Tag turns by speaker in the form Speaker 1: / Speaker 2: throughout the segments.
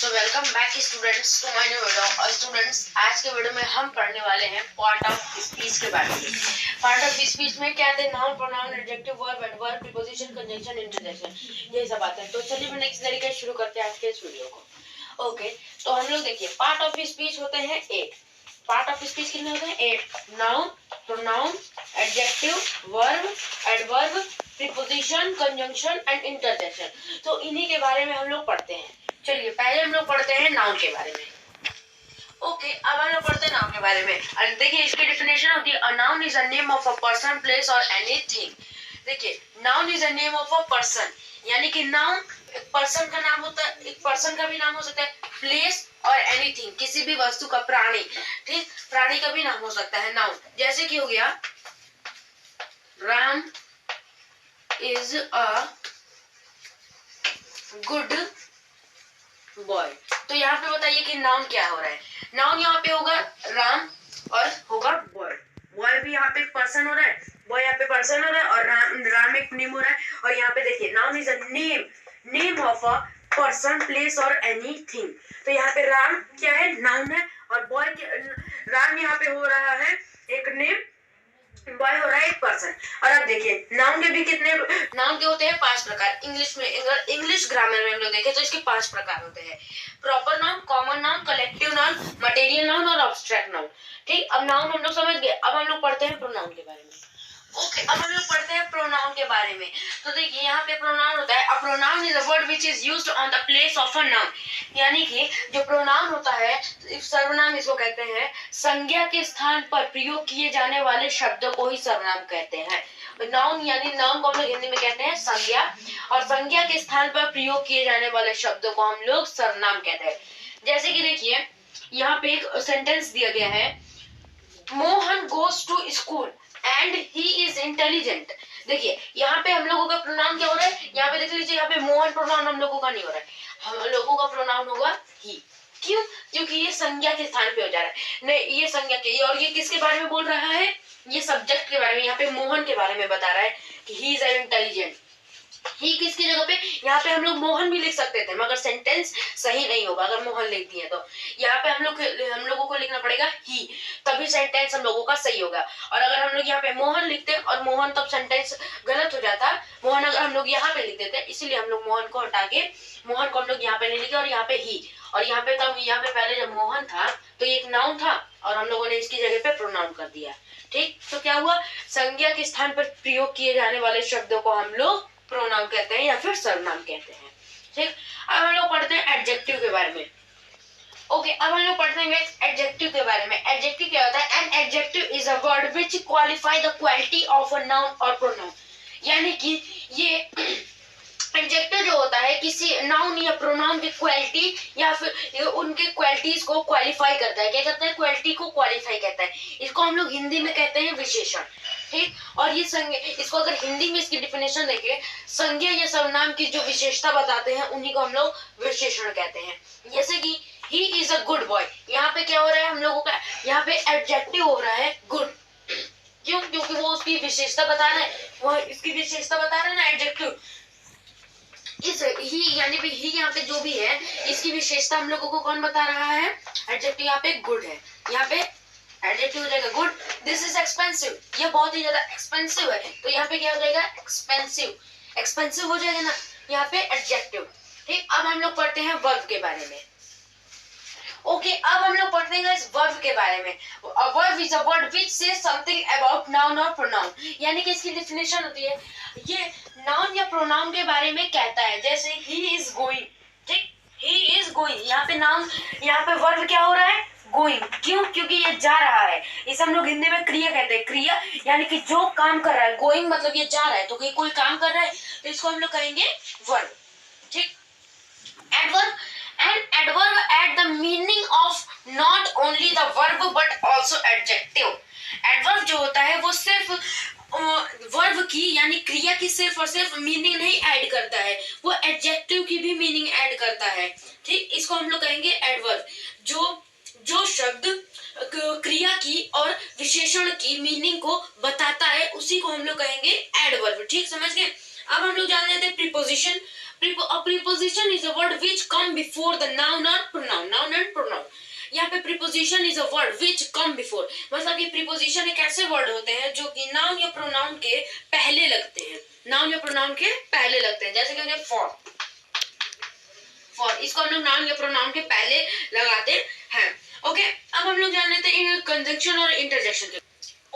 Speaker 1: So welcome back students to my new video. और students, आज के वीडियो में हम पढ़ने वाले हैं पार्ट ऑफ स्पीच के बारे में। पार्ट ऑफ स्पीच में क्या आते हैं? Noun, pronoun, adjective, verb, adverb, preposition, conjunction, interjection, ये सब आते हैं। तो चलिए नेक्स्ट तरीके शुरू करते हैं आज के इस वीडियो को। ओके, तो हम लोग देखिए पार्ट ऑफ स्पीच होते हैं 8। पार्ट ऑफ स्पीच कितने होते हैं? 8। Noun, pronoun, adjective, verb, adverb, preposition, conjunction and interjection. तो इन्हीं के बारे में हम लोग पढ़ते हैं। चलिए पहले हम लोग पढ़ते हैं नाउन के बारे में। ओके, अब हम लोग पढ़ते हैं नाउन के बारे में। और देखिए इसकी डेफिनेशन होती है a noun is a name of a person, place और एनीथिंग। देखिए noun is a name of a person, यानी कि नाउन एक पर्सन का नाम होता है, एक पर्सन का भी नाम हो सकता है, प्लेस और एनीथिंग किसी भी वस्तु का, प्राणी, ठीक, प्राणी का भी नाम हो सकता है नाउन। जैसे कि हो गया Ram is a good boy. तो यहाँ पे बताइए कि नाउन क्या हो रहा है? नाउन यहाँ पे होगा राम और होगा बॉय। बॉय भी यहाँ पे पर्सन हो रहा है, बॉय यहाँ पे पर्सन हो रहा है और राम एक नेम हो रहा है। और यहाँ पे देखिए noun is a name of a person, place और एनीथिंग। तो यहाँ पे राम क्या है? नाउन है। और बॉय राम यहाँ पे हो रहा है एक नेम, बॉय हो रहा है एक पर्सन। और अब देखिए नाउन के भी कितने नाउन के होते हैं? 5 प्रकार। इंग्लिश में, इंग्लिश ग्रामर में हम लोग देखें तो इसके 5 प्रकार होते हैं। Proper noun, common noun, collective noun, material noun और एब्स्ट्रैक्ट नाउन। ठीक, अब नाउन हम लोग समझ गए। अब हम लोग पढ़ते हैं प्रोनाउन के बारे में। ओके, अब हम लोग पढ़ते हैं प्रोनाउन के बारे में। तो देखिए यहाँ पे प्रोनाउन होता है a pronoun is a word which is used on the place of a noun. यानी कि जो प्रोनाउन होता है, सर्वनाम इसको कहते हैं, संज्ञा के स्थान पर प्रयोग किए जाने वाले शब्दों को ही सर्वनाम कहते हैं। नाउन यानी नाउन को हम लोग हिंदी में कहते हैं संज्ञा, और संज्ञा के स्थान पर प्रयोग किए जाने वाले शब्दों को हम लोग सर्वनाम कहते हैं। जैसे कि देखिए यहाँ पे एक सेंटेंस दिया गया है, Mohan goes to school and he is intelligent. देखिए यहाँ पे हम लोगों का प्रोनाउन क्या हो रहा है? यहाँ पे देख लीजिए, यहाँ पे मोहन प्रोनाउन हम लोगों का नहीं हो रहा है, हम लोगों का प्रोनाउन होगा ही। क्यों? क्योंकि ये संज्ञा के स्थान पे हो जा रहा है। नहीं, ये संज्ञा के, और ये किसके बारे में बोल रहा है? ये सब्जेक्ट के बारे में। यहाँ पे मोहन के बारे में बता रहा है कि ही इज इंटेलिजेंट। ही किसकी जगह पे? यहाँ पे हम लोग मोहन भी लिख सकते थे, मगर सेंटेंस सही नहीं होगा अगर मोहन लिख दिए तो। यहाँ पे हम लोगों को लिखना पड़ेगा ही, तभी सेंटेंस हम लोगों का सही होगा। और अगर हम लोग यहाँ पे मोहन लिखते और मोहन, तब सेंटेंस गलत हो जाता। मोहन अगर हम लोग यहाँ पे लिख देते, इसीलिए हम लोग मोहन को हटा के मोहन को हम लोग यहाँ पे नहीं लिखे और यहाँ पे ही। और यहाँ पे तब, यहाँ पे पहले जब मोहन था तो ये एक नाउन था और हम लोगों ने इसकी जगह पे प्रोनाउन कर दिया। ठीक, तो क्या हुआ? संज्ञा के स्थान पर प्रयोग किए जाने वाले शब्दों को हम लोग प्रोनाउन कहते हैं या फिर सर्वनाम कहते हैं। ठीक, अब हम लोग पढ़ते हैं एडजेक्टिव के बारे में। ओके, अब हम लोग पढ़ते हैं एडजेक्टिव के बारे में। एडजेक्टिव क्या होता है? An adjective is a word which qualify the quality of a noun और प्रोनाउन। यानी कि ये एडजेक्टिव जो होता है किसी नाउन या प्रोनाउन की क्वालिटी या फिर उनके क्वालिटीज को क्वालिफाई करता है। क्या करता है? क्वालिटी को क्वालिफाई करता है। इसको हम लोग हिंदी में कहते हैं विशेषण। ठीक, और ये संज्ञा, इसको अगर हिंदी में इसकी डेफिनेशन देखें, संज्ञा या सर्वनाम की जो विशेषता बताते हैं उन्हीं को हम लोग विशेषण कहते हैं। जैसे कि he is a good boy, यहाँ पे क्या हो रहा है हम लोगों का? यहाँ पे एडजेक्टिव हो रहा है गुड। क्यों? क्योंकि वो उसकी विशेषता बता रहा है, वो इसकी विशेषता बता रहा है ना एडजेक्टिव। इस ही यानी भी ही यहाँ पे जो भी है, इसकी विशेषता हम लोगों को कौन बता रहा है? एडजेक्टिव। यहाँ पे गुड है, यहाँ पे एडजेक्टिव हो जाएगा गुड। दिस इज एक्सपेंसिव, ये बहुत ही ज्यादा एक्सपेंसिव है, तो यहाँ पे क्या हो जाएगा? एक्सपेंसिव। एक्सपेंसिव हो जाएगा ना यहाँ पे एडजेक्टिव। ठीक, अब हम लोग पढ़ते हैं वर्ब के बारे में। ओके, अब हम लोग पढ़ते हैं इस वर्ब के बारे में। A verb is a word which says something about noun or pronoun। यानी कि इसकी डेफिनेशन होती है, ये नाउन या प्रोनाउन के बारे में कहता है। जैसे he is going, ठीक, he is going, यहाँ पे नाउन, यहाँ पे वर्ब क्या हो रहा है? गोइंग। क्यों? क्योंकि ये जा रहा है। इसे हम लोग हिंदी में क्रिया कहते हैं। क्रिया यानी कि जो काम कर रहा है। गोइंग मतलब ये जा रहा है, तो कोई काम कर रहा है तो इसको हम लोग कहेंगे वर्ब। ठीक, adverb, and adverb add the meaning of not only the verb but also adjective। adverb जो होता है वो सिर्फ वर्ब की यानी क्रिया की सिर्फ और सिर्फ मीनिंग नहीं ऐड करता है, वो एडजेक्टिव की भी मीनिंग ऐड करता है। ठीक, इसको हम लोग कहेंगे एडवर्ब। जो शब्द क्रिया की और विशेषण की मीनिंग को बताता है उसी को हम लोग कहेंगे एडवर्ब। ठीक, समझ गए? अब हम लोग जान लेते हैं preposition. A preposition is a word which come before the noun or pronoun. Noun and pronoun. यहाँ पे preposition is a word which come before, मतलब कि preposition एक ऐसे word होते हैं जो कि noun या pronoun के पहले लगते हैं. Noun या pronoun के पहले लगते हैं. जैसे कि हो गया for, इसको हम लोग noun या pronoun के पहले लगाते हैं. ओके, अब हम लोग जान लेते हैं कंजंक्शन और इंटरजेक्शन के.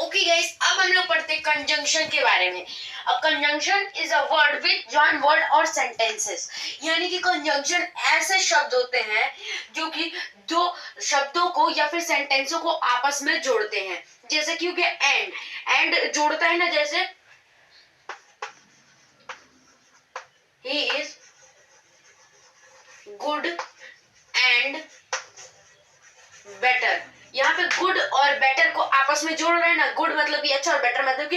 Speaker 1: ओके गाइस, अब हम लोग पढ़ते हैं कंजंक्शन के बारे में. अब conjunction is a word with join word और सेंटेंसेस, यानी कि कंजंक्शन ऐसे शब्द होते हैं जो कि दो शब्दों को या फिर सेंटेंसों को आपस में जोड़ते हैं. जैसे कि एंड जोड़ता है ना, जैसे he is good and better. यहाँ पे गुड और बेटर को आपस में जोड़ रहा है ना. गुड मतलब कि अच्छा और बेटर मतलब कि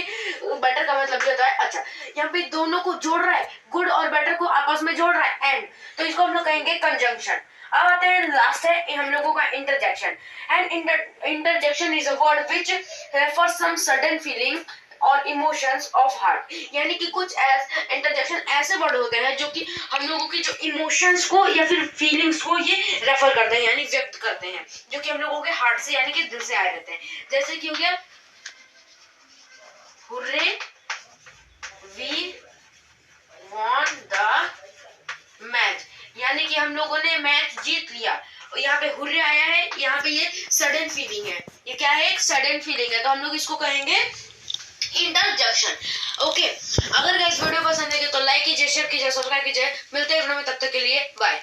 Speaker 1: बेटर का मतलब ये होता है अच्छा. यहाँ पे दोनों को जोड़ रहा है, गुड और बेटर को आपस में जोड़ रहा है एंड, तो इसको हम लोग कहेंगे कंजंक्शन. अब आते हैं लास्ट है हम लोगों का interjection. And interjection is a word which refers some sudden feeling और इमोशंस ऑफ हार्ट, यानी कि कुछ इंटरजेक्शन ऐसे वर्ड होते हैं जो कि हम लोगों की जो इमोशंस को या फिर फीलिंग्स को ये रेफर करते हैं, यानी व्यक्त करते हैं, जो कि हम लोगों के हार्ट से यानी कि दिल से आए रहते हैं. जैसे कि हो गया hurray we won the match, यानी कि हम लोगों ने मैच जीत लिया. और यहाँ पे हुर्रे आया है, यहाँ पे ये सडन फीलिंग है. ये क्या है? एक सडन फीलिंग है, तो हम लोग इसको कहेंगे इंटरजेक्शन. ओके, अगर गाइस वीडियो पसंद है तो लाइक कीजिए, शेयर कीजिए, सब्सक्राइब कीजिए. मिलते हैं वीडियो में, तब तक के लिए बाय.